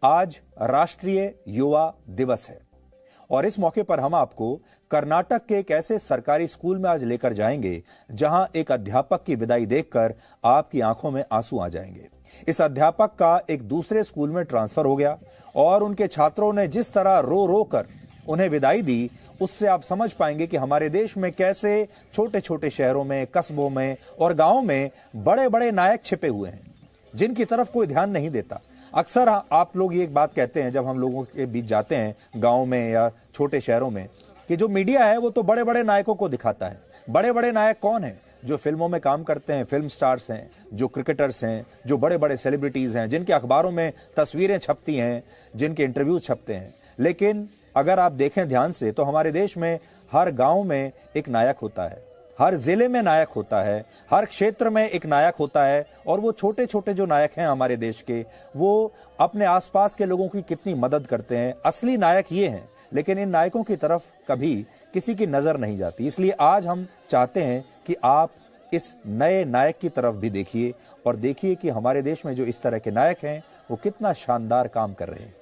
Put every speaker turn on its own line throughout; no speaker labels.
आज राष्ट्रीय युवा दिवस है और इस मौके पर हम आपको कर्नाटक के एक ऐसे सरकारी स्कूल में आज लेकर जाएंगे जहां एक अध्यापक की विदाई देखकर आपकी आंखों में आंसू आ जाएंगे। इस अध्यापक का एक दूसरे स्कूल में ट्रांसफर हो गया और उनके छात्रों ने जिस तरह रो रो कर उन्हें विदाई दी, उससे आप समझ पाएंगे कि हमारे देश में कैसे छोटे छोटे शहरों में, कस्बों में और गांवों में बड़े बड़े नायक छिपे हुए हैं जिनकी तरफ कोई ध्यान नहीं देता। अक्सर आप लोग ये एक बात कहते हैं जब हम लोगों के बीच जाते हैं गांव में या छोटे शहरों में कि जो मीडिया है वो तो बड़े बड़े नायकों को दिखाता है। बड़े बड़े नायक कौन हैं? जो फिल्मों में काम करते हैं, फिल्म स्टार्स हैं, जो क्रिकेटर्स हैं, जो बड़े बड़े सेलिब्रिटीज हैं, जिनके अखबारों में तस्वीरें छपती हैं, जिनके इंटरव्यूज छपते हैं। लेकिन अगर आप देखें ध्यान से तो हमारे देश में हर गांव में एक नायक होता है, हर जिले में नायक होता है, हर क्षेत्र में एक नायक होता है। और वो छोटे छोटे जो नायक हैं हमारे देश के, वो अपने आसपास के लोगों की कितनी मदद करते हैं। असली नायक ये हैं, लेकिन इन नायकों की तरफ कभी किसी की नजर नहीं जाती। इसलिए आज हम चाहते हैं कि आप इस नए नायक की तरफ भी देखिए और देखिए कि हमारे देश में जो इस तरह के नायक हैं वो कितना शानदार काम कर रहे हैं।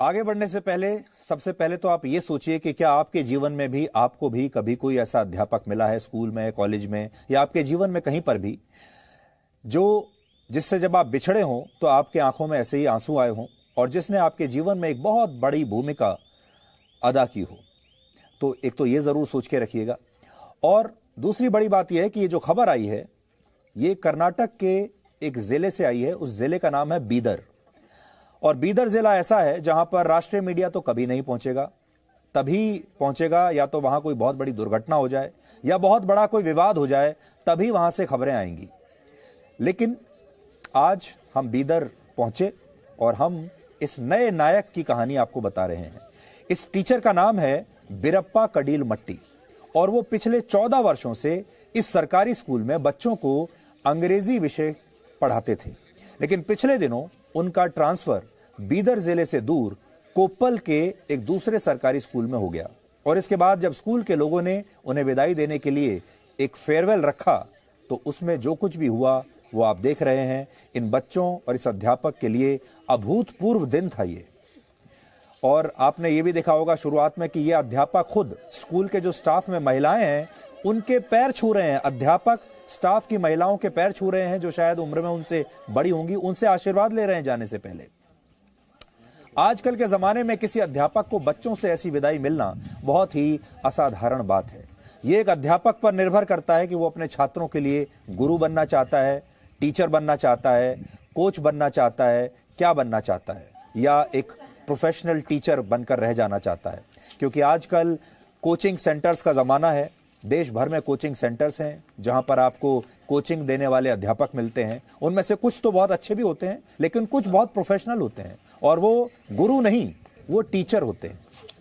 आगे बढ़ने से पहले सबसे पहले तो आप ये सोचिए कि क्या आपके जीवन में भी आपको भी कभी कोई ऐसा अध्यापक मिला है, स्कूल में, कॉलेज में या आपके जीवन में कहीं पर भी, जो जिससे जब आप बिछड़े हों तो आपके आंखों में ऐसे ही आंसू आए हों और जिसने आपके जीवन में एक बहुत बड़ी भूमिका अदा की हो। तो एक तो ये जरूर सोच के रखिएगा। और दूसरी बड़ी बात यह है कि ये जो खबर आई है ये कर्नाटक के एक जिले से आई है। उस जिले का नाम है बीदर। और बीदर जिला ऐसा है जहां पर राष्ट्रीय मीडिया तो कभी नहीं पहुंचेगा। तभी पहुंचेगा या तो वहां कोई बहुत बड़ी दुर्घटना हो जाए या बहुत बड़ा कोई विवाद हो जाए, तभी वहां से खबरें आएंगी। लेकिन आज हम बीदर पहुंचे और हम इस नए नायक की कहानी आपको बता रहे हैं। इस टीचर का नाम है बिरप्पा कडील मट्टी और वो पिछले 14 वर्षों से इस सरकारी स्कूल में बच्चों को अंग्रेजी विषय पढ़ाते थे। लेकिन पिछले दिनों उनका ट्रांसफर बीदर जिले से दूर कोप्पल के एक दूसरे सरकारी स्कूल में हो गया। और इसके बाद जब स्कूल के लोगों ने उन्हें विदाई देने के लिए एक फेयरवेल रखा तो उसमें जो कुछ भी हुआ वो आप देख रहे हैं। इन बच्चों और इस अध्यापक के लिए अभूतपूर्व दिन था ये। और आपने ये भी देखा होगा शुरुआत में कि ये अध्यापक खुद स्कूल के जो स्टाफ में महिलाएं हैं उनके पैर छू रहे हैं। अध्यापक स्टाफ की महिलाओं के पैर छू रहे हैं जो शायद उम्र में उनसे बड़ी होंगी, उनसे आशीर्वाद ले रहे हैं जाने से पहले। आजकल के जमाने में किसी अध्यापक को बच्चों से ऐसी विदाई मिलना बहुत ही असाधारण बात है। यह एक अध्यापक पर निर्भर करता है कि वो अपने छात्रों के लिए गुरु बनना चाहता है, टीचर बनना चाहता है, कोच बनना चाहता है, क्या बनना चाहता है, या एक प्रोफेशनल टीचर बनकर रह जाना चाहता है। क्योंकि आजकल कोचिंग सेंटर्स का ज़माना है। देश भर में कोचिंग सेंटर्स हैं जहां पर आपको कोचिंग देने वाले अध्यापक मिलते हैं। उनमें से कुछ तो बहुत अच्छे भी होते हैं, लेकिन कुछ बहुत प्रोफेशनल होते हैं, और वो गुरु नहीं, वो टीचर होते हैं।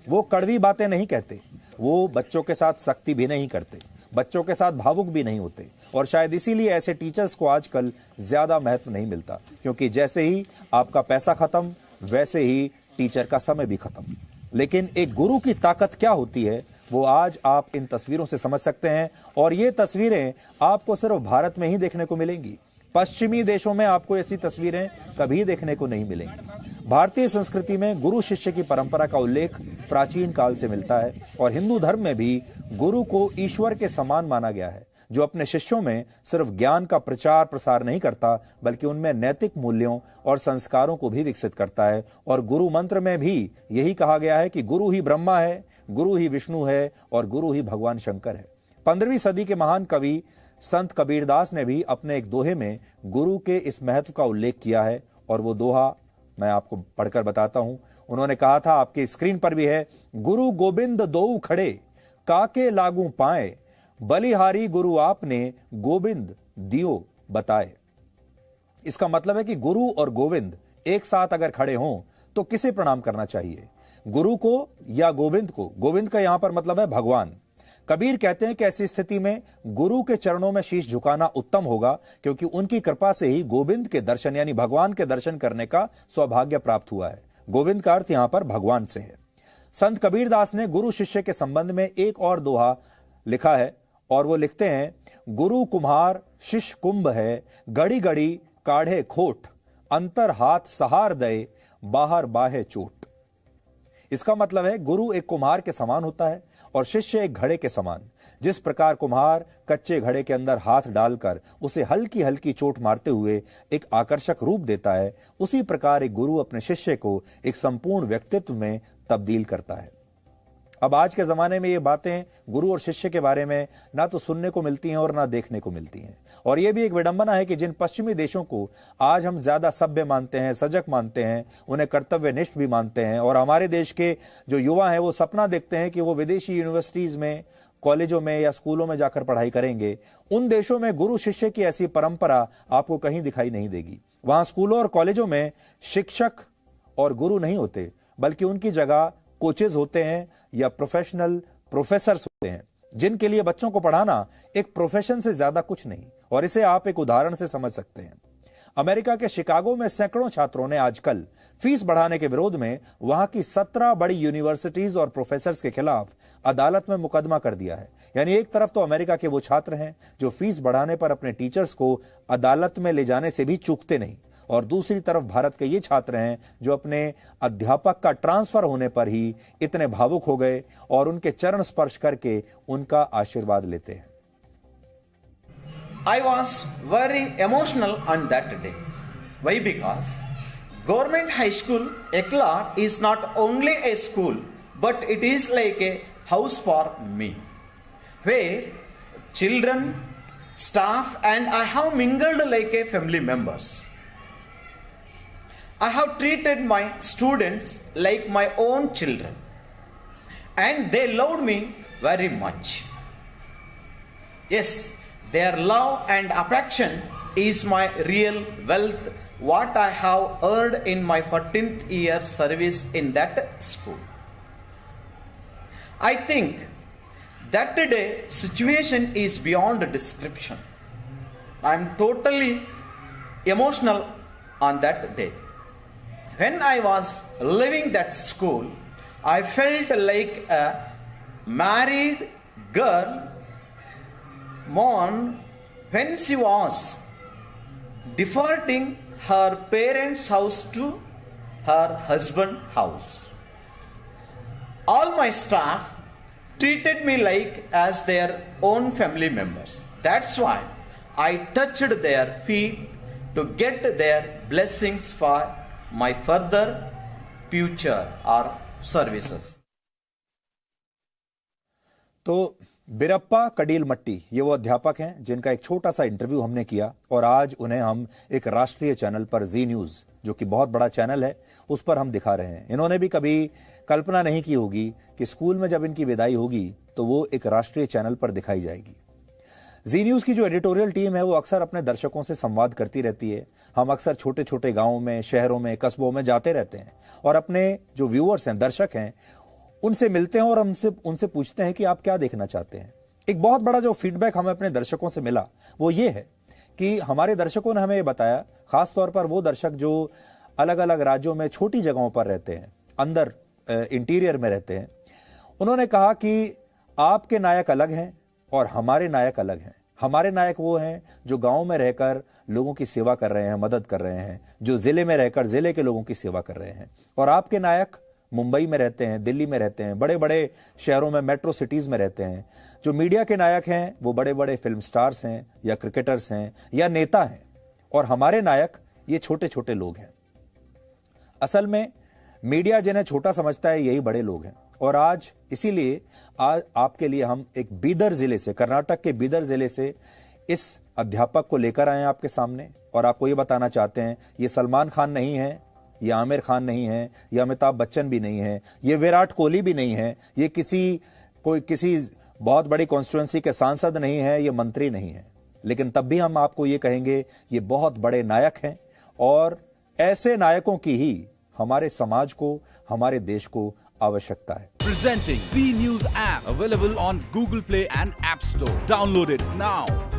वो कड़वी बातें नहीं कहते, वो बच्चों के साथ सख्ती भी नहीं करते, बच्चों के साथ भावुक भी नहीं होते। और शायद इसीलिए ऐसे टीचर्स को आजकल ज्यादा महत्व नहीं मिलता, क्योंकि जैसे ही आपका पैसा खत्म, वैसे ही टीचर का समय भी खत्म। लेकिन एक गुरु की ताकत क्या होती है, वो आज आप इन तस्वीरों से समझ सकते हैं। और ये तस्वीरें आपको सिर्फ भारत में ही देखने को मिलेंगी। पश्चिमी देशों में आपको ऐसी तस्वीरें कभी देखने को नहीं मिलेंगी। भारतीय संस्कृति में गुरु शिष्य की परंपरा का उल्लेख प्राचीन काल से मिलता है, और हिंदू धर्म में भी गुरु को ईश्वर के समान माना गया है, जो अपने शिष्यों में सिर्फ ज्ञान का प्रचार प्रसार नहीं करता, बल्कि उनमें नैतिक मूल्यों और संस्कारों को भी विकसित करता है। और गुरु मंत्र में भी यही कहा गया है कि गुरु ही ब्रह्मा है, गुरु ही विष्णु है, और गुरु ही भगवान शंकर है। 15वीं सदी के महान कवि संत कबीरदास ने भी अपने एक दोहे में गुरु के इस महत्व का उल्लेख किया है, और वो दोहा मैं आपको पढ़कर बताता हूं। उन्होंने कहा था, आपकी स्क्रीन पर भी है, गुरु गोविंद दोऊ खड़े, काके लागू पाए, बलिहारी गुरु आपने गोविंद दियो बताए। इसका मतलब है कि गुरु और गोविंद एक साथ अगर खड़े हों तो किसे प्रणाम करना चाहिए, गुरु को या गोविंद को। गोविंद का यहां पर मतलब है भगवान। कबीर कहते हैं कि ऐसी स्थिति में गुरु के चरणों में शीश झुकाना उत्तम होगा, क्योंकि उनकी कृपा से ही गोविंद के दर्शन यानी भगवान के दर्शन करने का सौभाग्य प्राप्त हुआ है। गोविंद का अर्थ यहां पर भगवान से है। संत कबीरदास ने गुरु शिष्य के संबंध में एक और दोहा लिखा है, और वो लिखते हैं, गुरु कुम्हार शिष्य कुंभ है, गड़ी गड़ी काढ़े खोट, अंतर हाथ सहार दे, बाहर बाहे चोट। इसका मतलब है गुरु एक कुम्हार के समान होता है और शिष्य एक घड़े के समान। जिस प्रकार कुम्हार कच्चे घड़े के अंदर हाथ डालकर उसे हल्की हल्की चोट मारते हुए एक आकर्षक रूप देता है, उसी प्रकार एक गुरु अपने शिष्य को एक संपूर्ण व्यक्तित्व में तब्दील करता है। अब आज के जमाने में ये बातें गुरु और शिष्य के बारे में ना तो सुनने को मिलती हैं और ना देखने को मिलती हैं। और ये भी एक विडंबना है कि जिन पश्चिमी देशों को आज हम ज्यादा सभ्य मानते हैं, सजग मानते हैं, उन्हें कर्तव्यनिष्ठ भी मानते हैं, और हमारे देश के जो युवा हैं वो सपना देखते हैं कि वो विदेशी यूनिवर्सिटीज में, कॉलेजों में या स्कूलों में जाकर पढ़ाई करेंगे, उन देशों में गुरु शिष्य की ऐसी परंपरा आपको कहीं दिखाई नहीं देगी। वहां स्कूलों और कॉलेजों में शिक्षक और गुरु नहीं होते, बल्कि उनकी जगह कोचेज होते हैं या प्रोफेशनल प्रोफेसर्स होते हैं, जिनके लिए बच्चों को पढ़ाना एक प्रोफेशन से ज्यादा कुछ नहीं। और इसे आप एक उदाहरण से समझ सकते हैं। अमेरिका के शिकागो में सैकड़ों छात्रों ने आजकल फीस बढ़ाने के विरोध में वहां की 17 बड़ी यूनिवर्सिटीज और प्रोफेसर्स के खिलाफ अदालत में मुकदमा कर दिया है। यानी एक तरफ तो अमेरिका के वो छात्र हैं जो फीस बढ़ाने पर अपने टीचर्स को अदालत में ले जाने से भी चूकते नहीं, और दूसरी तरफ भारत के ये छात्र हैं जो अपने अध्यापक का ट्रांसफर होने पर ही इतने भावुक हो गए और उनके चरण स्पर्श करके उनका आशीर्वाद लेते हैं।
I was very emotional on that day. Why? Because Government High School Ekla is not only a school, but it is like a house for me, where children, staff, and I have mingled like a family members. I have treated my students like my own children, and they loved me very much. Yes, their love and affection is my real wealth, what I have earned in my 14th year service in that school. I think that today situation is beyond description. I am totally emotional on that day. When I was leaving that school, I felt like a married girl mourn when she was departing her parents' house to her husband's house. All my staff treated me like as their own family members. That's why I touched their feet to get their blessings for my further future or services.
तो बिरप्पा कडील मट्टी ये वो अध्यापक हैं जिनका एक छोटा सा इंटरव्यू हमने किया और आज उन्हें हम एक राष्ट्रीय चैनल पर जी न्यूज, जो कि बहुत बड़ा चैनल है, उस पर हम दिखा रहे हैं। इन्होंने भी कभी कल्पना नहीं की होगी कि स्कूल में जब इनकी विदाई होगी तो वो एक राष्ट्रीय चैनल पर दिखाई जाएगी। जी न्यूज की जो एडिटोरियल टीम है वो अक्सर अपने दर्शकों से संवाद करती रहती है। हम अक्सर छोटे छोटे गांवों में, शहरों में, कस्बों में जाते रहते हैं और अपने जो व्यूअर्स हैं, दर्शक हैं, उनसे मिलते हैं और उनसे पूछते हैं कि आप क्या देखना चाहते हैं। एक बहुत बड़ा जो फीडबैक हमें अपने दर्शकों से मिला वो ये है कि हमारे दर्शकों ने हमें ये बताया, खासतौर पर वो दर्शक जो अलग अलग राज्यों में छोटी जगहों पर रहते हैं, अंदर इंटीरियर में रहते हैं, उन्होंने कहा कि आपके नायक अलग हैं और हमारे नायक अलग हैं। हमारे नायक वो हैं जो गांव में रहकर लोगों की सेवा कर रहे हैं, मदद कर रहे हैं, जो जिले में रहकर जिले के लोगों की सेवा कर रहे हैं। और आपके नायक मुंबई में रहते हैं, दिल्ली में रहते हैं, बड़े बड़े शहरों में, मेट्रो सिटीज में रहते हैं। जो मीडिया के नायक हैं वो बड़े बड़े फिल्म स्टार्स हैं या क्रिकेटर्स हैं या नेता हैं, और हमारे नायक ये छोटे छोटे लोग हैं। असल में मीडिया जिन्हें छोटा समझता है यही बड़े लोग हैं। और आज इसीलिए आज आपके लिए हम एक बीदर जिले से, कर्नाटक के बीदर जिले से इस अध्यापक को लेकर आए हैं आपके सामने और आपको ये बताना चाहते हैं, ये सलमान खान नहीं है, ये आमिर खान नहीं है, ये अमिताभ बच्चन भी नहीं है, ये विराट कोहली भी नहीं है, ये किसी बहुत बड़ी कॉन्स्टिट्यूएंसी के सांसद नहीं है, ये मंत्री नहीं है। लेकिन तब भी हम आपको ये कहेंगे ये बहुत बड़े नायक हैं और ऐसे नायकों की ही हमारे समाज को, हमारे देश को आवश्यकता है।
Presenting B News app available on Google Play and App Store. Download it now.